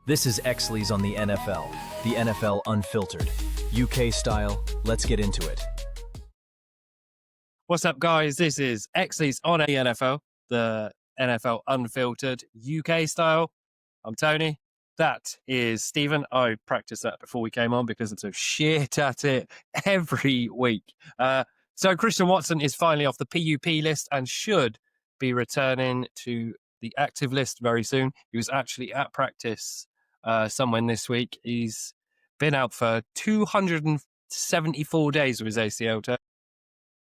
This is Exleys on the NFL Unfiltered. UK style, let's get into it. What's up, guys? This is Exleys on the NFL Unfiltered, UK style. I'm Tony. That is Stephen. I practiced that before we came on because I'm so shit at it every week. So Christian Watson is finally off the PUP list and should be returning to the active list very soon. He was actually at practice somewhere this week. He's been out for 274 days with his ACL tear.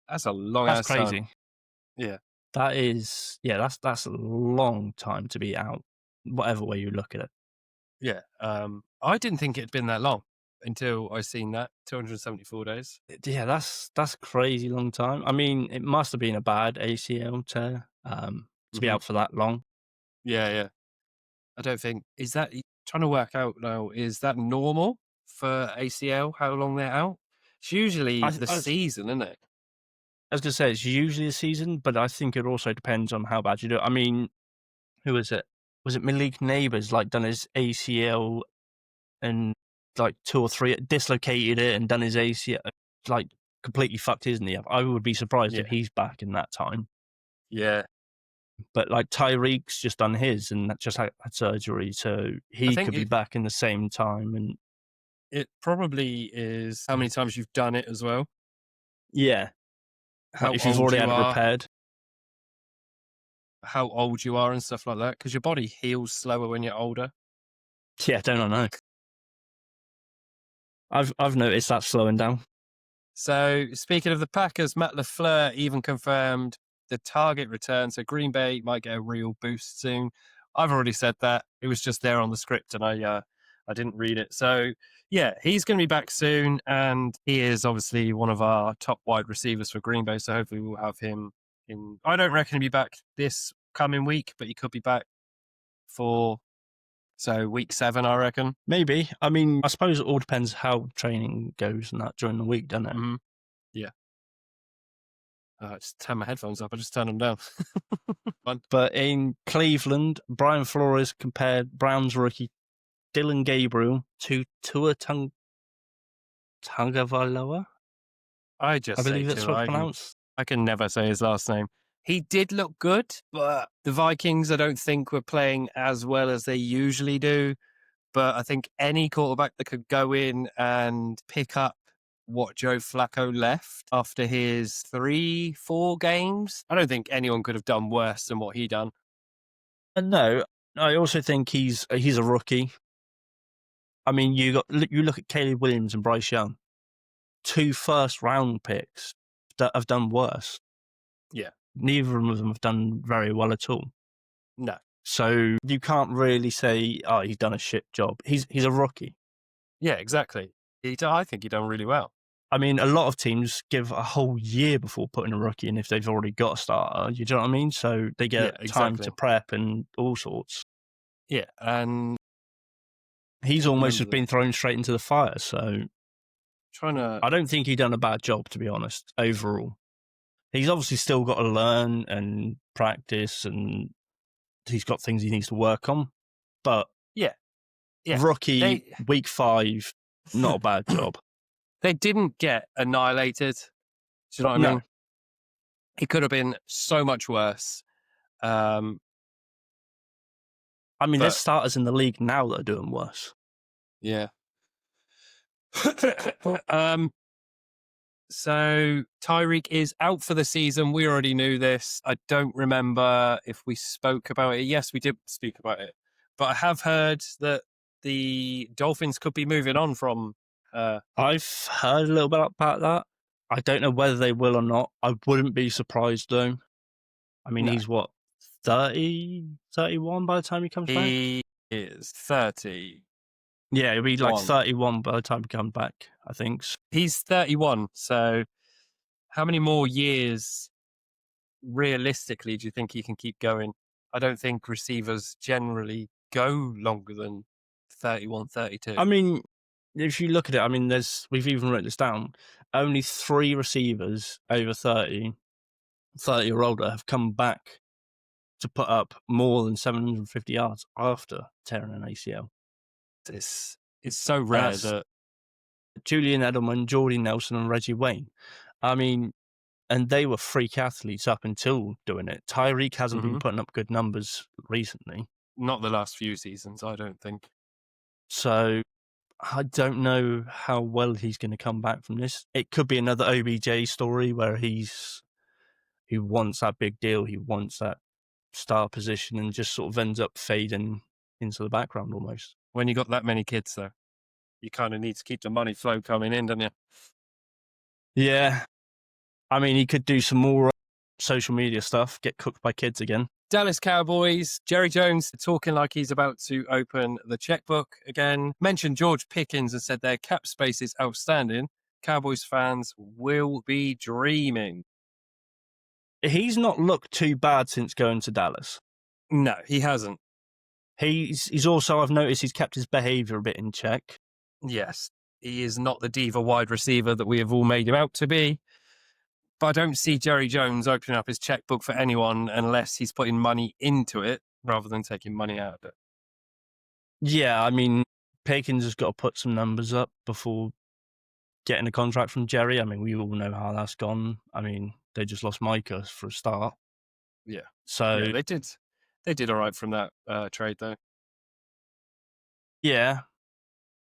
That's a long ass time. That's crazy. Yeah. That is, that's a long time to be out, whatever way you look at it. Yeah. I didn't think it had been that long until I seen that 274 days. Yeah, that's crazy long time. I mean, it must have been a bad ACL tear to be out for that long. Yeah. I don't think, is that, trying to work out now, is that normal for ACL, how long they're out? It's usually the season, isn't it? I was going to say, it's usually a season, but I think it also depends on how bad you do it. I mean, who was it? Was it Malik Neighbours, done his ACL and 2 or 3, dislocated it and done his ACL, completely fucked his knee up. I would be surprised if he's back in that time. Yeah. But Tyreek's just done his and just had surgery, so he could be back in the same time. And it probably is how many times you've done it as well. Yeah. If you've already had it repaired. How old you are and stuff like that, because your body heals slower when you're older. Yeah, don't I know. I've noticed that slowing down. So speaking of the Packers, Matt LaFleur even confirmed the target return. So Green Bay might get a real boost soon. I've already said that. It was just there on the script and I didn't read it. So yeah, he's going to be back soon. And he is obviously one of our top wide receivers for Green Bay. So hopefully we'll have him in. I don't reckon he'll be back this coming week, but he could be back for week 7, I reckon. Maybe. I mean, I suppose it all depends how training goes and that during the week, doesn't it? Mm-hmm. Yeah. I just turn my headphones up. I just turn them down. But in Cleveland, Brian Flores compared Browns rookie Dillon Gabriel to Tua Tagovailoa. I believe that's what it's pronounced. I can never say his last name. He did look good, but the Vikings, I don't think, were playing as well as they usually do. But I think any quarterback that could go in and pick up what Joe Flacco left after his 3-4 games, I don't think anyone could have done worse than what he done. No, I also think he's a rookie. I mean, you look at Caleb Williams and Bryce Young, 2 first-round picks that have done worse. Yeah. Neither of them have done very well at all. No. So you can't really say, oh, he's done a shit job. He's a rookie. Yeah, exactly. I think he done really well. I mean, a lot of teams give a whole year before putting a rookie in if they've already got a starter. You know what I mean? So they get time to prep and all sorts. Yeah, and he's almost just been thrown straight into the fire. So I don't think he done a bad job, to be honest, overall. He's obviously still got to learn and practice, and he's got things he needs to work on. But yeah. Rookie, week 5, not a bad job. They didn't get annihilated. Do you know what I mean? It could have been so much worse. I mean, there's starters in the league now that are doing worse. Yeah. So Tyreek is out for the season. We already knew this. I don't remember if we spoke about it. Yes, we did speak about it. But I have heard that the Dolphins could be moving on from... I've heard a little bit about that. I don't know whether they will or not. I wouldn't be surprised, though. I mean, he's what, 30, 31 by the time he comes back? He is 30. Yeah, he'll be 31 by the time he comes back, I think. He's 31, so how many more years, realistically, do you think he can keep going? I don't think receivers generally go longer than 31, 32. I mean, if you look at it, I mean, we've even written this down. Only 3 receivers over 30 or older have come back to put up more than 750 yards after tearing an ACL. It's so And rare that's that Julian Edelman, Jordy Nelson, and Reggie Wayne. I mean, and they were freak athletes up until doing it. Tyreek hasn't been putting up good numbers recently. not the last few seasons, I don't think. So I don't know how well he's going to come back from this. It could be another OBJ story where he wants that big deal, he wants that star position, and just sort of ends up fading into the background almost. When you got that many kids, though, you kind of need to keep the money flow coming in, don't you? Yeah. I mean, he could do some more social media stuff, get cooked by kids again. Dallas Cowboys, Jerry Jones talking like he's about to open the checkbook again. Mentioned George Pickens and said their cap space is outstanding. Cowboys fans will be dreaming. He's not looked too bad since going to Dallas. No, he hasn't. He's also, I've noticed he's kept his behaviour a bit in check. Yes, he is not the diva wide receiver that we have all made him out to be. But I don't see Jerry Jones opening up his checkbook for anyone unless he's putting money into it rather than taking money out of it. Yeah, I mean, Pickens has got to put some numbers up before getting a contract from Jerry. I mean, we all know how that's gone. I mean, they just lost Micah for a start. Yeah. So yeah, they did all right from that trade, though. Yeah.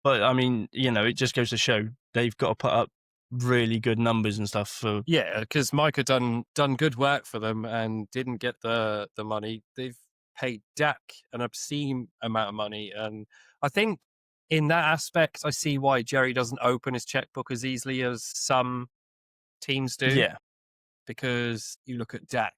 But, I mean, it just goes to show they've got to put up really good numbers and stuff for... Yeah, because Micah done good work for them and didn't get the money. They've paid Dak an obscene amount of money. And I think in that aspect, I see why Jerry doesn't open his checkbook as easily as some teams do. Yeah. Because you look at Dak,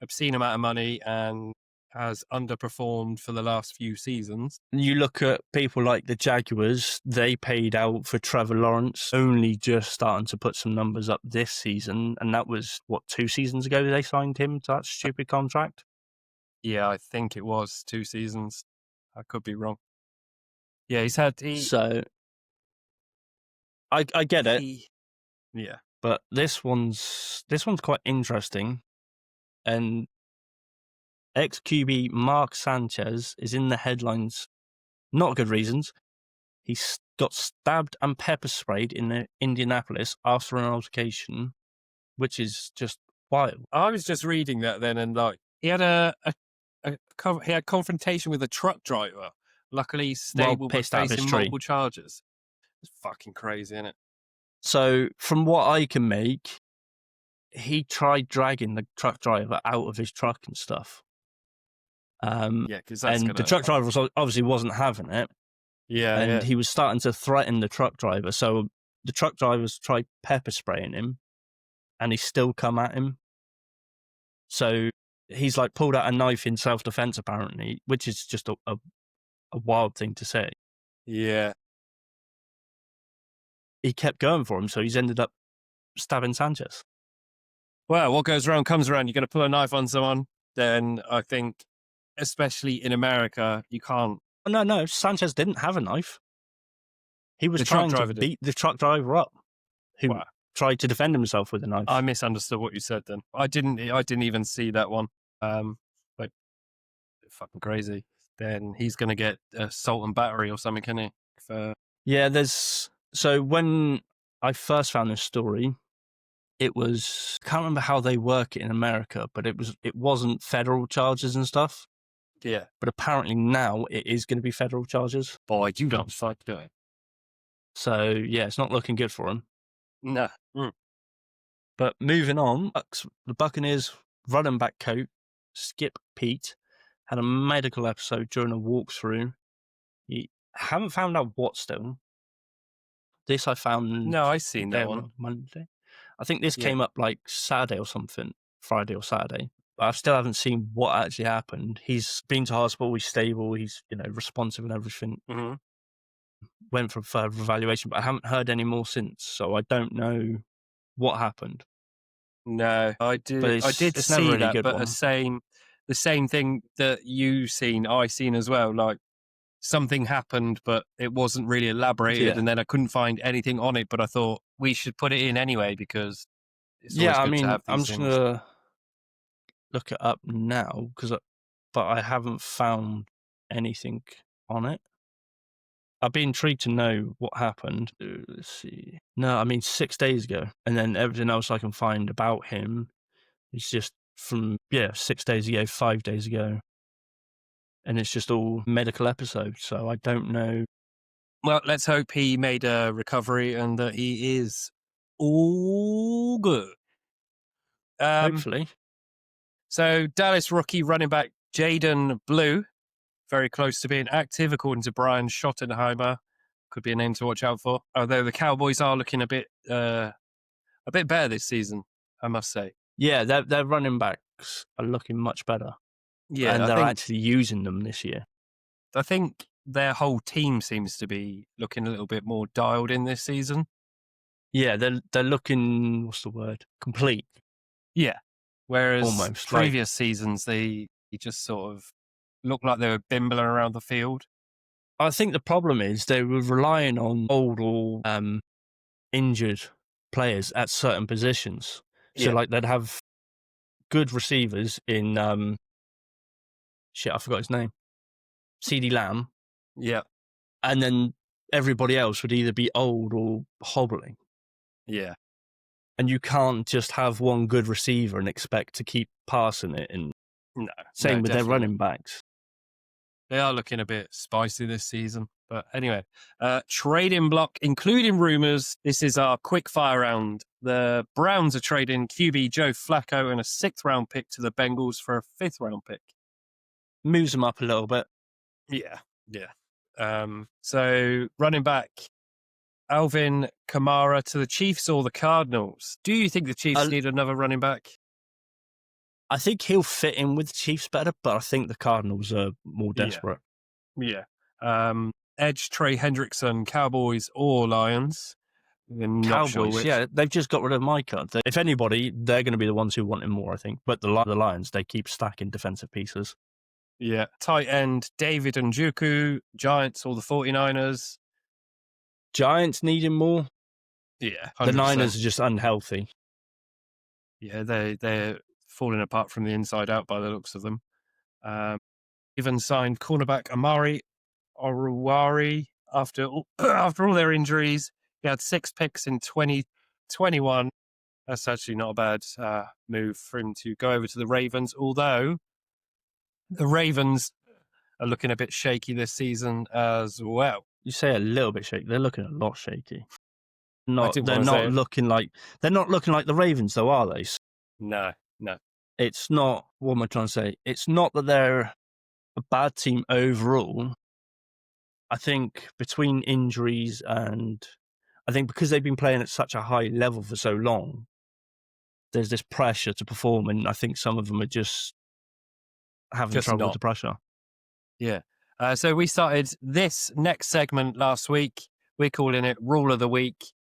obscene amount of money and has underperformed for the last few seasons. You look at people like the Jaguars, they paid out for Trevor Lawrence, only just starting to put some numbers up this season. And that was, 2 seasons ago they signed him to that stupid contract? Yeah, I think it was 2 seasons. I could be wrong. Yeah, he's had... So, I get it. Yeah. But this one's quite interesting. And ex-QB Mark Sanchez is in the headlines, not good reasons. He got stabbed and pepper sprayed in Indianapolis after an altercation, which is just wild. I was just reading that then, and he had he had confrontation with a truck driver. Luckily, he's stable but facing multiple charges. It's fucking crazy, isn't it? So, from what I can make, he tried dragging the truck driver out of his truck and stuff. Yeah, because the truck driver obviously wasn't having it. Yeah, and he was starting to threaten the truck driver. So the truck drivers tried pepper spraying him, and he still come at him. So he's pulled out a knife in self-defense, apparently, which is just a wild thing to say. Yeah. He kept going for him, so he's ended up stabbing Sanchez. Well, what goes around comes around. You're going to pull a knife on someone, then I think, especially in America, you can't. No, Sanchez didn't have a knife. He was trying to beat the truck driver up, who tried to defend himself with a knife. I misunderstood what you said then. I didn't even see that one. But fucking crazy. Then he's going to get assault and battery or something, can he? Yeah, so when I first found this story, it was, I can't remember how they work it in America, but it wasn't federal charges and stuff. Yeah. But apparently now it is going to be federal charges. Boy, you don't fuck do it. So, yeah, it's not looking good for him. No. But moving on, the Buccaneers running back coach, Skip Pete, had a medical episode during a walkthrough. He haven't found out what still. This I found... No, I seen that one. Monday. I think this came up Saturday or something, Friday or Saturday. But I still haven't seen what actually happened. He's been to hospital, he's stable, he's responsive and everything. Mm-hmm. Went for further evaluation, but I haven't heard any more since, so I don't know what happened. No, I did see that, but the same thing that I seen as well. Something happened, but it wasn't really elaborated, and then I couldn't find anything on it. But I thought we should put it in anyway because it's always good to have these I'm just gonna look it up now but I haven't found anything on it. I'd be intrigued to know what happened. Let's see. No, I mean 6 days ago, and then everything else I can find about him is just from 6 days ago, 5 days ago, and it's just all medical episodes. So I don't know. Well, let's hope he made a recovery and that he is all good. Hopefully, So Dallas rookie running back Jaden Blue, very close to being active, according to Brian Schottenheimer. Could be a name to watch out for. Although the Cowboys are looking a bit better this season, I must say. yeah, their running backs are looking much better, Yeah, and I they're think, actually using them this year. I think their whole team seems to be looking a little bit more dialed in this season. Yeah, they're looking, what's the word? Complete. Yeah. Whereas Almost, previous seasons, they just sort of looked like they were bimbling around the field. I think the problem is they were relying on old or injured players at certain positions. So, Yeah. like, they'd have good receivers in, I forgot his name, CeeDee Lamb, Yeah. and then everybody else would either be old or hobbling. Yeah. And you can't just have one good receiver and expect to keep passing it. And No. same no, with their definitely running backs. They are looking a bit spicy this season. But anyway, trading block, including rumors. This is our quick fire round. The Browns are trading QB Joe Flacco and a 6th round pick to the Bengals for a 5th round pick. Moves them up a little bit. Yeah. Yeah. So running back Alvin Kamara to the Chiefs or the Cardinals. Do you think the Chiefs need another running back? I think he'll fit in with the Chiefs better, but I think the Cardinals are more desperate. Yeah. Edge Trey Hendrickson, Cowboys or Lions? Not sure Cowboys, which. yeah, they've just got rid of Micah. If anybody, they're going to be the ones who want him more, I think. But the Lions, they keep stacking defensive pieces. Yeah. Tight end David Njoku, Giants or the 49ers? Giants need him more. Yeah. 100%. The Niners are just unhealthy. Yeah, they're falling apart from the inside out by the looks of them. Even signed cornerback Amari Oruwari after all their injuries. He had 6 picks in 2021. That's actually not a bad move for him to go over to the Ravens, although the Ravens are looking a bit shaky this season as well. You say a little bit shaky. They're looking a lot shaky. They're not looking like the Ravens, though, are they? No. It's not. What am I trying to say? It's not that they're a bad team overall. I think between injuries and I think because they've been playing at such a high level for so long, there's this pressure to perform, and I think some of them are just having trouble with the pressure. Yeah. So we started this next segment last week. We're calling it Rule of the Week.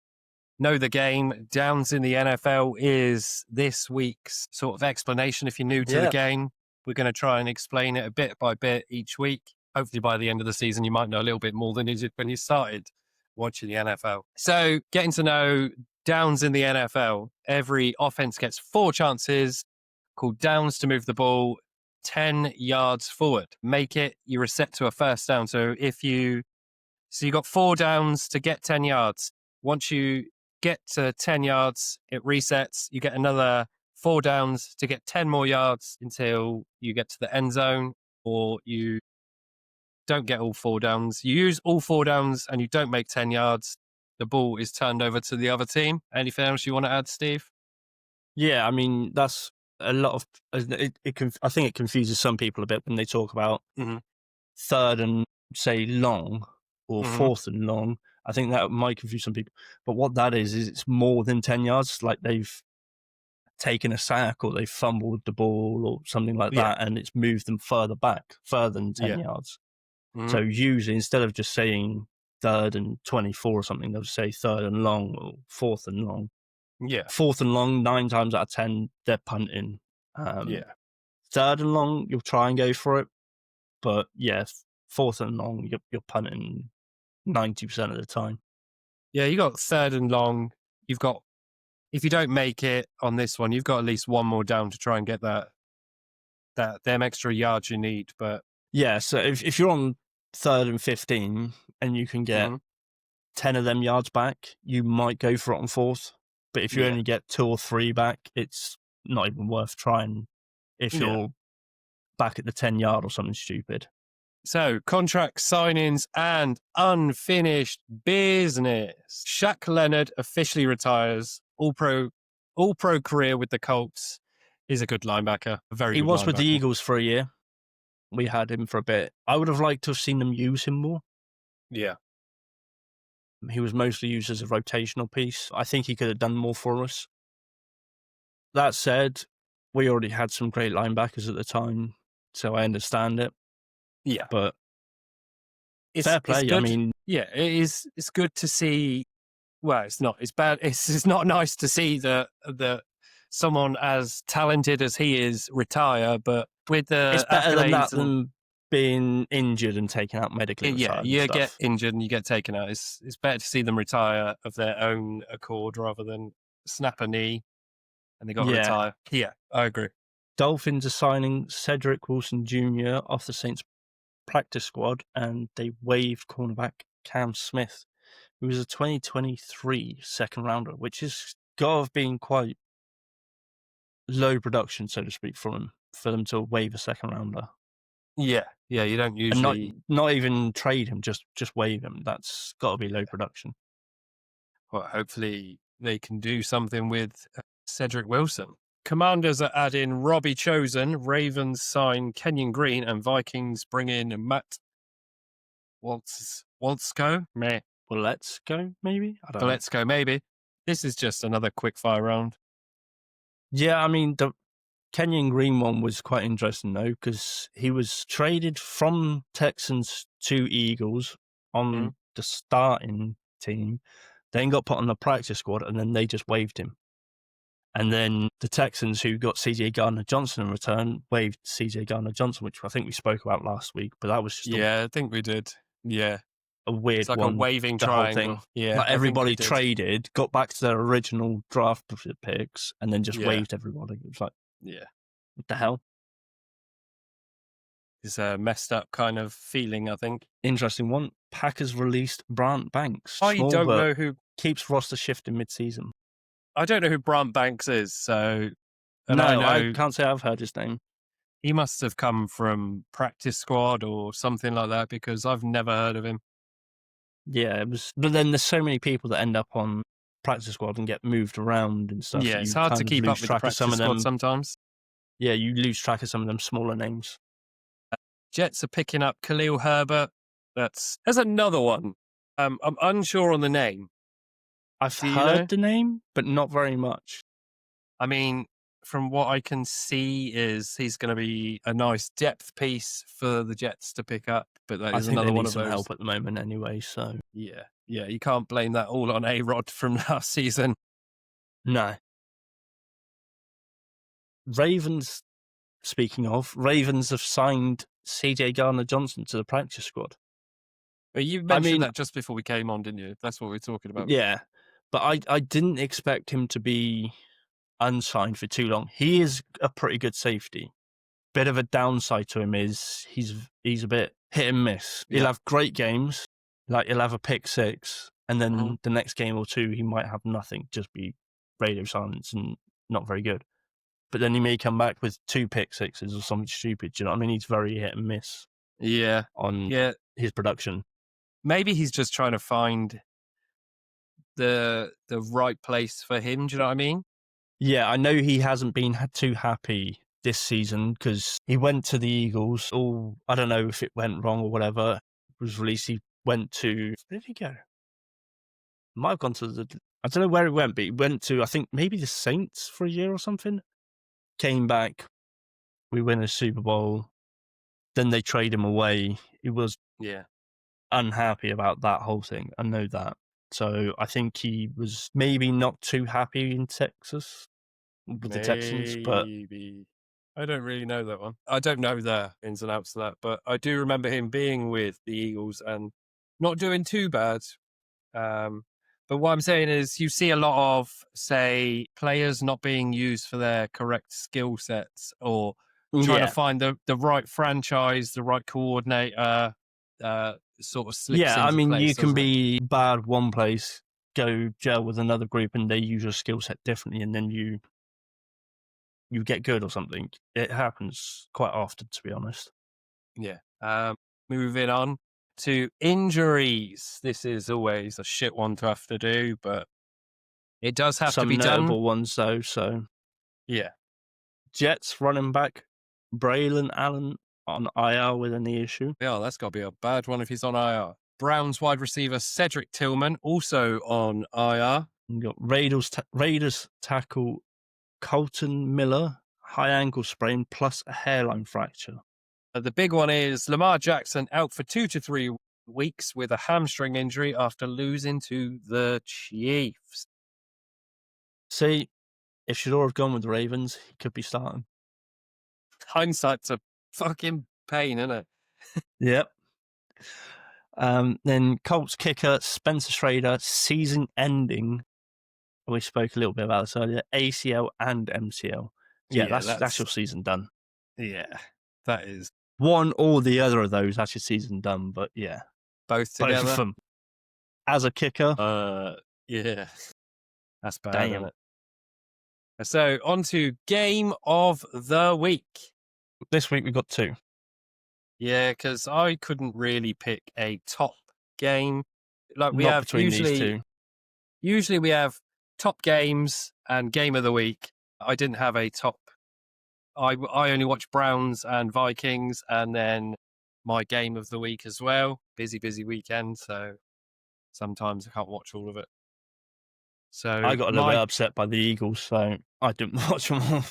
Know the game. Downs in the NFL is this week's sort of explanation. If you're new to the game, we're going to try and explain it a bit by bit each week. Hopefully by the end of the season, you might know a little bit more than you did when you started watching the NFL. So getting to know downs in the NFL. Every offense gets 4 chances called downs to move the ball 10 yards forward. Make it, you reset to a first down. So you got 4 downs to get 10 yards. Once you get to 10 yards, it resets. You get another 4 downs to get 10 more yards until you get to the end zone, or you don't get all 4 downs. You use all 4 downs and you don't make 10 yards. The ball is turned over to the other team. Anything else you want to add, Steve? Yeah, I mean, that's a lot of. I think it confuses some people a bit when they talk about third and, say, long or fourth and long. I think that might confuse some people. But what that is it's more than 10 yards. Like they've taken a sack or they've fumbled the ball or something like that, and it's moved them further than 10 yards. So usually, instead of just saying third and 24 or something, they'll say third and long or fourth and long. Yeah. Fourth and long, 9 times out of 10, they're punting. Third and long, you'll try and go for it. But yeah, fourth and long, you're punting 90% of the time. Yeah, you got third and long. You've got, if you don't make it on this one, you've got at least one more down to try and get them extra yards you need. But yeah, so if you're on third and 15, and you can get Mhm. 10 of them yards back, you might go for it on 4th. But if you Yeah. only get 2 or 3 back, it's not even worth trying if Yeah. you're back at the 10-yard or something stupid. So, contract signings and unfinished business. Shaq Leonard officially retires. All-pro career with the Colts. He's a good linebacker. A very He good was with the linebacker. Eagles for a year. We had him for a bit. I would have liked to have seen them use him more. Yeah. He was mostly used as a rotational piece. I think he could have done more for us. That said, we already had some great linebackers at the time, so I understand it. Yeah. But It's fair play. good. I mean, yeah, it is. It's good to see. Well, it's not. It's bad. It's not nice to see that someone as talented as he is retire, but with the it's better than that accolades and than being injured and taken out medically. yeah, and you stuff. get injured and you get taken out. It's better to see them retire of their own accord rather than snap a knee and they got to Yeah. retire. Yeah, I agree. Dolphins are signing Cedric Wilson Jr. off the Saints practice squad, and they waived cornerback Cam Smith, who was a 2023 second rounder, which has got to have been quite low production, so to speak, for them to waive a second rounder. Yeah, you don't usually. And not even trade him, just waive him. That's got to be low production. Well, hopefully they can do something with Cedric Wilson. Commanders are adding Robbie Chosen, Ravens sign Kenyon Green, and Vikings bring in Matt Waltzko. Meh. Well, let's go, maybe? I don't know. Let's go, maybe. This is just another quick fire round. Yeah, I mean, the Kenyon Green one was quite interesting, though, because he was traded from Texans to Eagles on the starting team, then got put on the practice squad, and then they just waived him. And then the Texans, who got CJ Gardner-Johnson in return, waived CJ Gardner-Johnson, which I think we spoke about last week, but that was just I think we did. Yeah. a weird It's like one. a waving the triangle. whole thing. Yeah. Like everybody traded, got back to their original draft picks, and then just waived everybody. It was like, what the hell? It's a messed up kind of feeling, I think. Interesting one. Packers released Brant Banks. I don't know who keeps roster shifting mid-season. I don't know who Brant Banks is, so I can't say I've heard his name. He must have come from practice squad or something like that because I've never heard of him. Yeah, it was. But then there's so many people that end up on practice squad and get moved around and stuff. Yeah, it's hard to keep up with the practice squad sometimes. Yeah, you lose track of some of them smaller names. Jets are picking up Khalil Herbert. There's another one. I'm unsure on the name. I've heard the name, but not very much. I mean, from what I can see, is he's going to be a nice depth piece for the Jets to pick up. But that is another one of those. Help at the moment, anyway. So yeah, you can't blame that all on A-Rod from last season. No. Ravens. Speaking of, Ravens have signed CJ Gardner-Johnson to the practice squad. Well, you mentioned that just before we came on, didn't you? That's what we were talking about. Yeah, but I didn't expect him to be unsigned for too long. He is a pretty good safety. Bit of a downside to him is he's a bit hit and miss. Yeah. He'll have great games, like he'll have a pick six, and then the next game or two he might have nothing, just be radio silence and not very good. But then he may come back with 2 pick sixes or something stupid. Do you know what I mean? He's very hit and miss. Yeah. On his production. Maybe he's just trying to find the right place for him. Do you know what I mean? Yeah, I know he hasn't been too happy this season because he went to the Eagles. I don't know if it went wrong or whatever. It was released. He went to... Where did he go? Might have gone to I don't know where he went, but he went to, I think, maybe the Saints for a year or something. Came back. We win a Super Bowl. Then they trade him away. He was unhappy about that whole thing. I know that. So I think he was maybe not too happy in Texas with the Texans, but I don't really know that one. I don't know the ins and outs of that, but I do remember him being with the Eagles and not doing too bad. But what I'm saying is you see a lot of, say, players not being used for their correct skill sets or trying to find the right franchise, the right coordinator, sort of slips Yeah, I into mean, place, you can doesn't it? be bad one place, go gel with another group, and they use your skill set differently, and then you get good or something. It happens quite often, to be honest. Yeah. Moving on to injuries. This is always a shit one to have to do, but it does have to Some be done. notable ones, though. So, Yeah. Jets running back Braylon Allen on IR with a knee issue. Yeah, that's got to be a bad one if he's on IR. Browns wide receiver Cedric Tillman also on IR. You got Raiders tackle Colton Miller, high ankle sprain plus a hairline fracture. The big one is Lamar Jackson out for 2 to 3 weeks with a hamstring injury after losing to the Chiefs. See, if Shador had gone with the Ravens, he could be starting. Hindsight's a fucking pain, isn't it? Yep. Then Colts kicker Spencer Schrader, season ending. We spoke a little bit about this earlier. ACL and MCL. Yeah, that's your season done. Yeah, that is One or the other of those, that's your season done. But yeah, both both together. of them. As a kicker, Yeah, that's bad, damn. isn't it? So on to game of the week. This week we got 2. Yeah, because I couldn't really pick a top game. Like we Not have between these usually, two. usually we have top games and game of the week. I didn't have a top. I only watched Browns and Vikings, and then my game of the week as well. Busy weekend, so sometimes I can't watch all of it. So I got a little bit upset by the Eagles, so I didn't watch them all.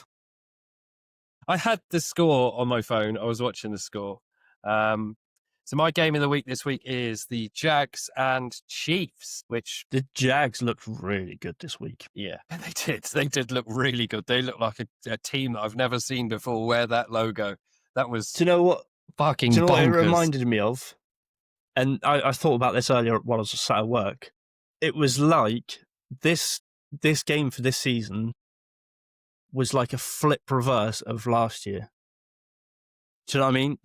I had the score on my phone. I was watching the score. So my game of the week this week is the Jags and Chiefs, which The Jags looked really good this week. yeah, they did. They did look really good. They look like a team that I've never seen before wear that logo. That was Do you know what? fucking Do you know what it bonkers. reminded me of? And I thought about this earlier while I was sat at work. It was like this game for this season was like a flip reverse of last year. Do you know what I mean?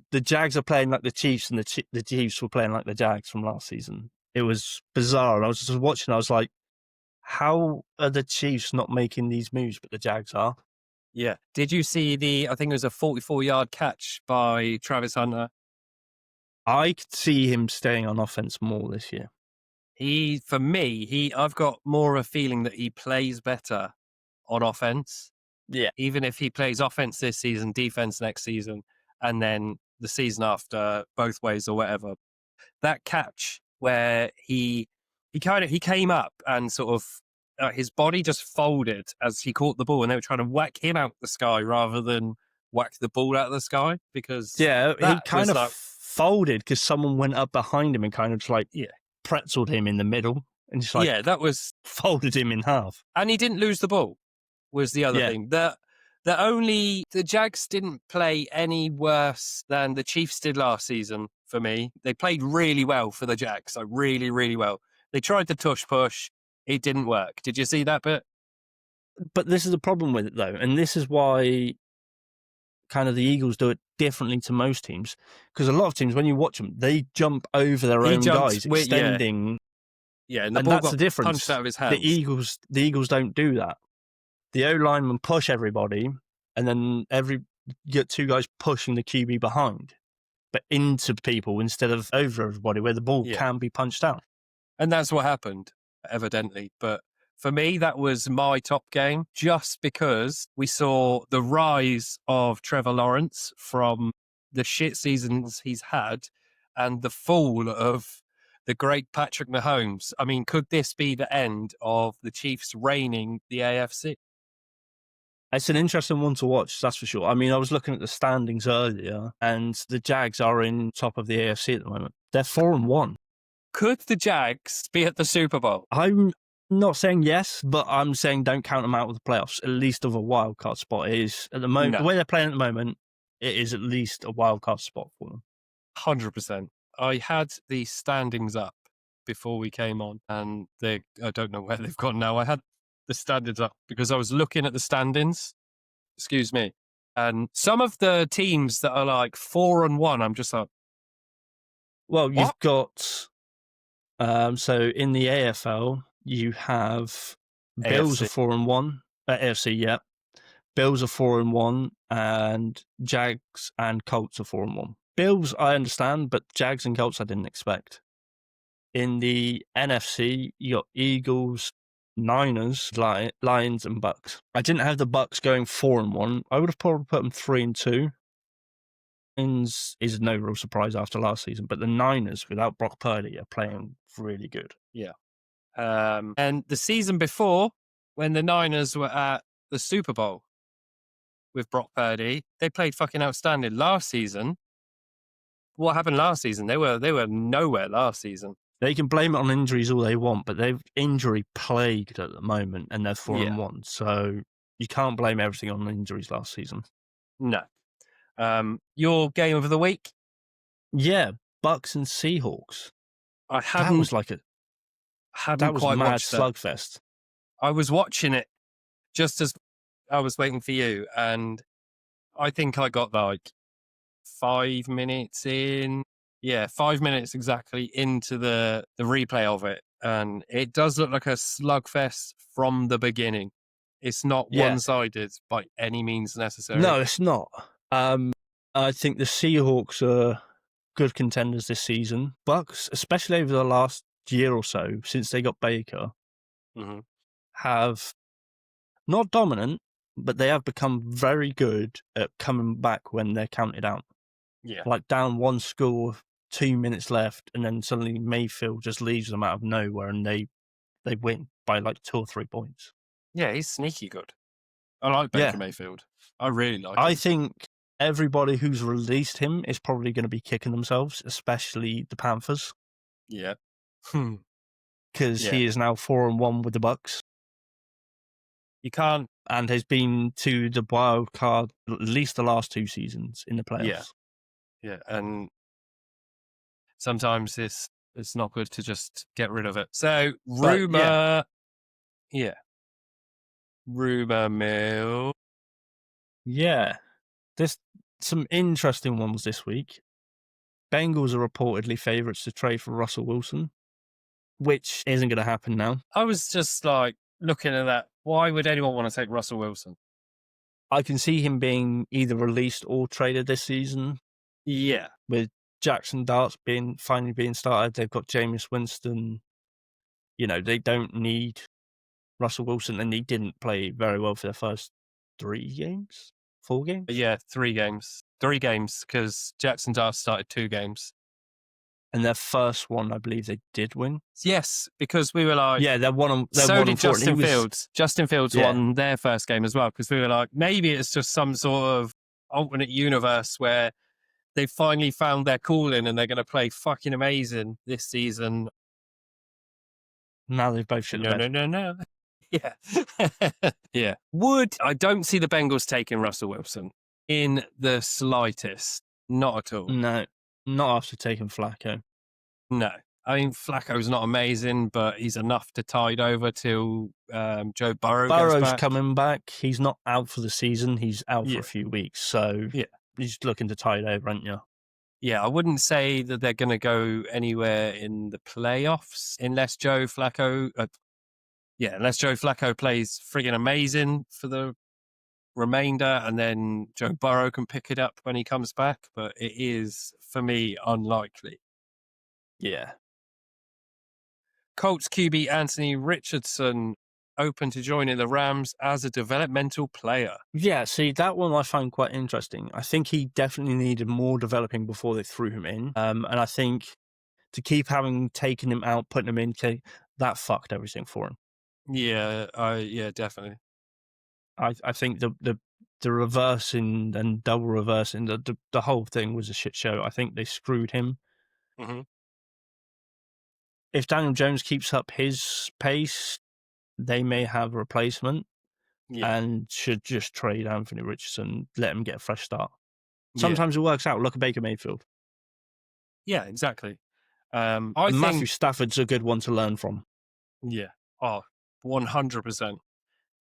The Jags are playing like the Chiefs, and the Chiefs were playing like the Jags from last season. It was bizarre. And I was just watching. I was like, how are the Chiefs not making these moves, but the Jags are? Yeah. Did you see I think it was a 44-yard catch by Travis Hunter? I could see him staying on offense more this year. I've got more of a feeling that he plays better on offense. Yeah. Even if he plays offense this season, defense next season, and then the season after, both ways or whatever. That catch where he came up and sort of his body just folded as he caught the ball, and they were trying to whack him out the sky rather than whack the ball out of the sky, because Yeah, he that kind was of like, folded because someone went up behind him and kind of just like Yeah. pretzeled him in the middle and just like yeah, that was, folded him in half. and he didn't lose the ball. Was the other Yeah. thing. The Jags didn't play any worse than the Chiefs did last season for me. They played really well for the Jags, so really, really well. They tried the tush push. It didn't work. Did you see that bit? But this is the problem with it, though, and this is why kind of the Eagles do it differently to most teams. Because a lot of teams, when you watch them, they jump over their own guys, extending. Yeah, and And ball that's got the difference. punched out of his hands. The Eagles don't do that. The O-linemen push everybody, and then you get 2 guys pushing the QB behind, but into people instead of over everybody, where the ball can be punched out. And that's what happened, evidently. But for me, that was my top game, just because we saw the rise of Trevor Lawrence from the shit seasons he's had and the fall of the great Patrick Mahomes. I mean, could this be the end of the Chiefs reigning the AFC? It's an interesting one to watch, that's for sure. I mean, I was looking at the standings earlier, and the Jags are in top of the AFC at the moment. They're 4-1. Could the Jags be at the Super Bowl? I'm not saying yes, but I'm saying don't count them out of the playoffs, at least of a wild card spot. It is, at the moment, No. the way they're playing at the moment, it is at least a wild card spot for them. 100%. I had the standings up before we came on, and I don't know where they've gone now. I had the standings up because I was looking at the standings. Excuse me. And some of the teams that are like 4-1, I'm just like, Well, you've What? got so in the AFL you have Bills are AFC. 4-1. AFC, yeah. Bills are 4-1, and Jags and Colts are 4-1. Bills, I understand, but Jags and Colts I didn't expect. In the NFC, you got Eagles, Niners, Lions, and Bucks. I didn't have the Bucks going 4-1. I would have probably put them 3-2. Lions is no real surprise after last season, but the Niners, without Brock Purdy, are playing really good. Yeah. And the season before, when the Niners were at the Super Bowl with Brock Purdy, they played fucking outstanding. Last season, what happened last season? They were nowhere last season. They can blame it on injuries all they want, but they're injury plagued at the moment, and they're 4-1. So you can't blame everything on injuries last season. No. Your game of the week? Yeah, Bucks and Seahawks. I That was like hadn't was quite mad watched that. slugfest. I was watching it just as I was waiting for you, and I think I got like 5 minutes in. Yeah, 5 minutes exactly into the replay of it. And it does look like a slugfest from the beginning. It's not Yeah. one-sided by any means necessary. No, it's not. I think the Seahawks are good contenders this season. Bucks, especially over the last year or so, since they got Baker, Mhm. have not dominant, but they have become very good at coming back when they're counted out. Yeah. Like down one score, 2 minutes left, and then suddenly Mayfield just leaves them out of nowhere, and they win by like 2 or 3 points. Yeah, he's sneaky good. I like Baker Mayfield. I really like I him. think everybody who's released him is probably going to be kicking themselves, especially the Panthers, Yeah. because Yeah. he is now 4-1 with the Bucks You can't. and has been to the wild card at least the last 2 seasons in the playoffs. Yeah. And sometimes it's not good to just get rid of it. So, rumor. Yeah. Rumor mill. Yeah. There's some interesting ones this week. Bengals are reportedly favourites to trade for Russell Wilson, which isn't going to happen now. I was just like looking at that. Why would anyone want to take Russell Wilson? I can see him being either released or traded this season. Yeah. With Jackson Darts finally being started, they've got Jameis Winston. You know, they don't need Russell Wilson, and he didn't play very well for their first 3 games? 4 games? Yeah, 3 games. 3 games, because Jackson Darts started 2 games. And their first one, I believe they did win. Yes, because we were like... Yeah, they're one on So did Justin Fields. Fields. Justin Fields won their first game as well, because we were like, maybe it's just some sort of alternate universe where they finally found their calling and they're going to play fucking amazing this season. Now they've both shit the bed. No. Yeah. Yeah. I don't see the Bengals taking Russell Wilson in the slightest. Not at all. No, not after taking Flacco. No. I mean, Flacco's not amazing, but he's enough to tide over till Joe Burrow Burrow's gets back. coming back. He's not out for the season. He's out for a few weeks. So he's looking to tide over, aren't you? Yeah, I wouldn't say that they're going to go anywhere in the playoffs unless Joe Flacco plays friggin' amazing for the remainder, and then Joe Burrow can pick it up when he comes back. But it is, for me, unlikely. Yeah. Colts QB Anthony Richardson open to joining the Rams as a developmental player. Yeah, see, that one I find quite interesting. I think he definitely needed more developing before they threw him in. And I think to keep having taken him out, putting him in, that fucked everything for him. Yeah, definitely. I think the reversing and double reversing, the whole thing was a shit show. I think they screwed him. Mm-hmm. If Daniel Jones keeps up his pace, they may have a replacement and should just trade Anthony Richardson, let him get a fresh start. Sometimes it works out. Look at Baker Mayfield. Yeah, exactly. I think Matthew Stafford's a good one to learn from. Yeah. Oh, 100%.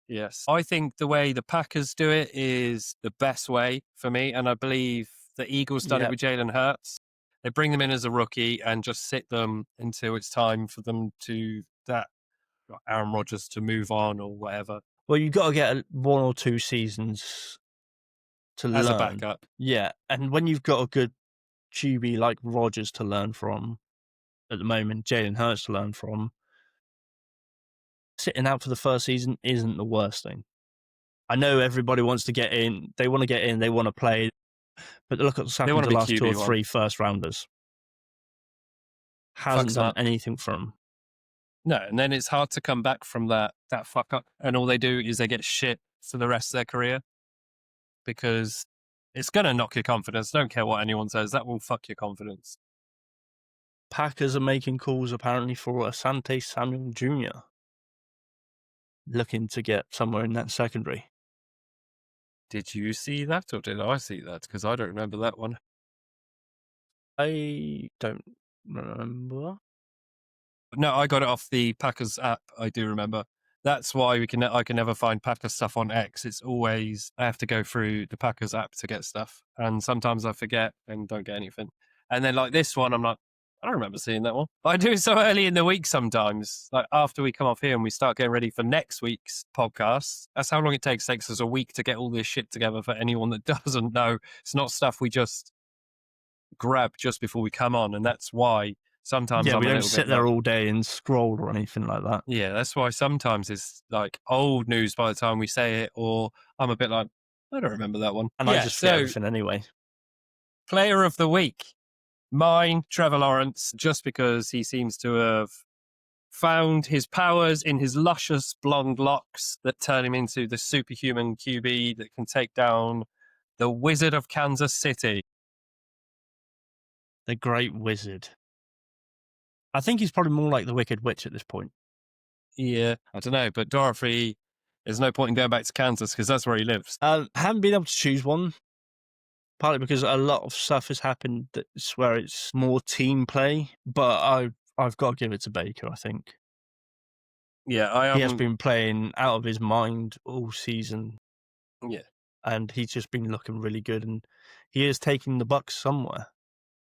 Yes. I think the way the Packers do it is the best way for me. And I believe the Eagles done it with Jalen Hurts. They bring them in as a rookie and just sit them until it's time for them to Aaron Rodgers to move on or whatever. Well, you've got to get 1 or 2 seasons to As learn. a backup. Yeah, and when you've got a good QB like Rodgers to learn from at the moment, Jalen Hurts to learn from, sitting out for the first season isn't the worst thing. I know everybody wants to get in. They want to get in. They want to play. But look at what's happened to the last 2 or 3 first-rounders. Hasn't done anything for them. No, and then it's hard to come back from that fuck up. And all they do is they get shit for the rest of their career because it's going to knock your confidence. Don't care what anyone says. That will fuck your confidence. Packers are making calls apparently for Asante Samuel Jr. looking to get somewhere in that secondary. Did you see that or did I see that? Because I don't remember that one. I don't remember. No, I got it off the Packers app. I do remember. That's why I can never find Packers stuff on X. It's always, I have to go through the Packers app to get stuff. And sometimes I forget and don't get anything. And then like this one, I'm like, I don't remember seeing that one. But I do it so early in the week sometimes. Like after we come off here and we start getting ready for next week's podcast. That's how long it takes. It takes us a week to get all this shit together for anyone that doesn't know. It's not stuff we just grab just before we come on. And that's why sometimes we don't sit there all day and scroll or anything like that. Yeah, that's why sometimes it's like old news by the time we say it, or I'm a bit like, I don't remember that one. And I just forget everything anyway. Player of the week. Mine, Trevor Lawrence, just because he seems to have found his powers in his luscious blonde locks that turn him into the superhuman QB that can take down the Wizard of Kansas City. The Great Wizard. I think he's probably more like the Wicked Witch at this point. Yeah, I don't know, but Dorothy, there's no point in going back to Kansas because that's where he lives. I haven't been able to choose one, partly because a lot of stuff has happened that's where it's more team play, but I've got to give it to Baker, I think. Yeah, he has been playing out of his mind all season. Yeah. And he's just been looking really good, and he is taking the Bucs somewhere.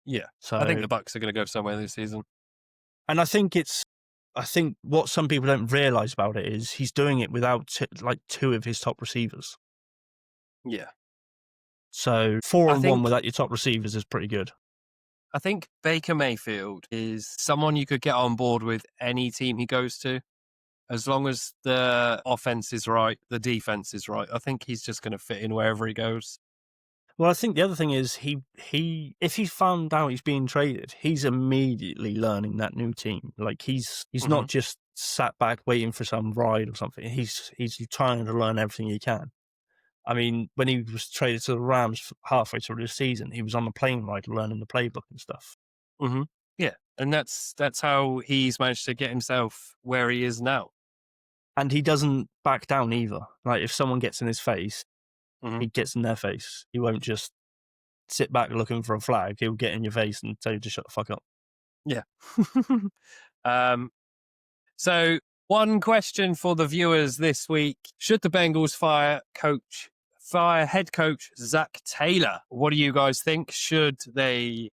Yeah, so I think the Bucs are going to go somewhere this season. And I think what some people don't realise about it is he's doing it without like 2 of his top receivers. Yeah. So 4-1 without your top receivers is pretty good. I think Baker Mayfield is someone you could get on board with any team he goes to. As long as the offense is right, the defense is right. I think he's just going to fit in wherever he goes. Well, I think the other thing is he if he's found out he's being traded, he's immediately learning that new team. Like he's not just sat back waiting for some ride or something. He's trying to learn everything he can. I mean, when he was traded to the Rams halfway through the season, he was on the plane ride learning the playbook and stuff. Mm-hmm. Yeah, and that's how he's managed to get himself where he is now. And he doesn't back down either. Like if someone gets in his face, he gets in their face. He won't just sit back looking for a flag. He'll get in your face and tell you to shut the fuck up. Yeah. So one question for the viewers this week. Should the Bengals fire head coach Zac Taylor? What do you guys think? Should they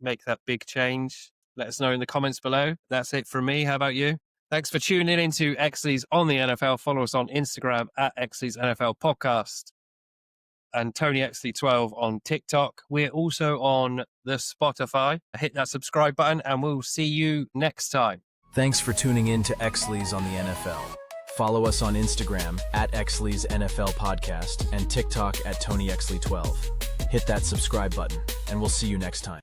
make that big change? Let us know in the comments below. That's it from me. How about you? Thanks for tuning into Exleys on the NFL. Follow us on Instagram at Exleys NFL Podcast and Tony Exley 12 on TikTok. We're also on the Spotify. Hit that subscribe button and we'll see you next time. Thanks for tuning in to Exleys on the NFL. Follow us on Instagram at Exleys NFL Podcast and TikTok at Tony Exley 12. Hit that subscribe button and we'll see you next time.